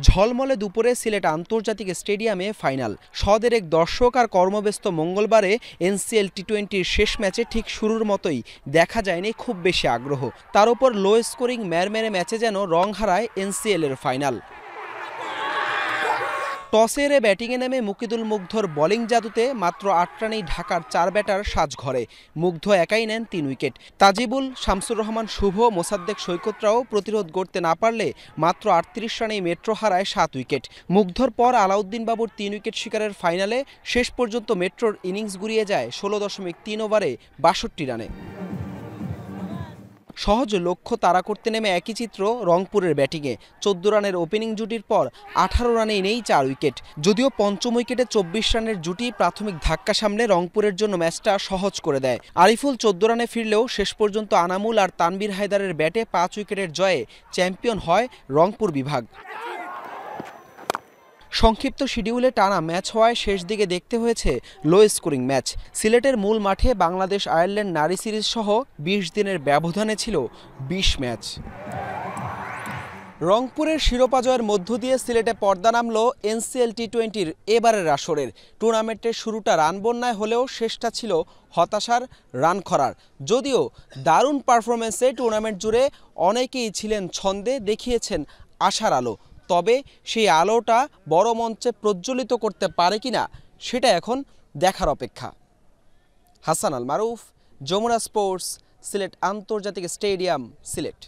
ঝলমলে দুপুরে সিলেট আন্তর্জাতিক স্টেডিয়ামে ফাইনাল। সদেরেক দর্শক আর কর্মব্যস্ত মঙ্গলবারে এনসিএল টি-20-র শেষ ম্যাচে ঠিক শুরুর মতোই দেখা যায়নি খুব বেশি আগ্রহ। তার উপর লো স্কোরিং ম্যারমেরে ম্যাচে যেন রং হারায় এনসিএলের ফাইনাল। টসে হেরে ব্যাটিংয়ে নেমে মুকিদুল মুগ্ধর বোলিং জাদুতে মাত্র ৮ রানেই ঢাকার ৪ ব্যাটার সাজঘরে। মুগ্ধ একাই নেন ৩ উইকেট। তাজিবুল, শামসুর রহমান শুভ, মোসাদ্দেক সৈকতরাও প্রতিরোধ গড়তে না পারলে মাত্র ৩৮ রানেই মেট্রো হারায় ৭ উইকেট। মুগ্ধর পর আলাউদ্দিন বাবুর ৩ উইকেট শিকারের ফাইনালে শেষ পর্যন্ত মেট্রোর ইনিংস গুরিয়ে যায় ১৬.৩ ওভারে ৬২ রানে। সহজ লক্ষ্য তাড়া করতে নেমে একই চিত্র রংপুরের ব্যাটিংয়ে। ১৪ রানের ওপেনিং জুটির পর ১৮ রানেই নেই ৪ উইকেট। যদিও পঞ্চম উইকেটে ২৪ রানের জুটি প্রাথমিক ধাক্কা সামলে রংপুরের জন্য ম্যাচটা সহজ করে দেয়। আরিফুল ১৪ রানে ফিরলেও শেষ পর্যন্ত আনামুল আর তানবীর হায়দারের ব্যাটে ৫ উইকেটের জয়ে চ্যাম্পিয়ন হয় রংপুর বিভাগ। সংক্ষিপ্ত শিডিউলে টানা ম্যাচ হওয়ায় শেষ দিকে দেখতে হয়েছে লো স্কোরিং ম্যাচ। সিলেটের মূল মাঠে বাংলাদেশ আয়ারল্যান্ড নারী সিরিজ সহ ২০ দিনের ব্যবধানে ছিল ২০ ম্যাচ। রংপুরের শিরোপা জয়ের মধ্য দিয়ে সিলেটে পর্দা নামল এনসিএল টি-20-র এবারের আসরের। টুর্নামেন্টের শুরুটা রানবন্যায় হলেও শেষটা ছিল হতাশার, রান খরার। যদিও দারুণ পারফরমেন্সে টুর্নামেন্ট জুড়ে অনেকেই ছিলেন ছন্দে, দেখিয়েছেন আশার আলো। তবে সেই আলোটা বড় মঞ্চে প্রজ্বলিত করতে পারে কিনা সেটা এখন দেখার অপেক্ষা। হাসান আল মারুফ, যমুনা স্পোর্টস, সিলেট আন্তর্জাতিক স্টেডিয়াম, সিলেট।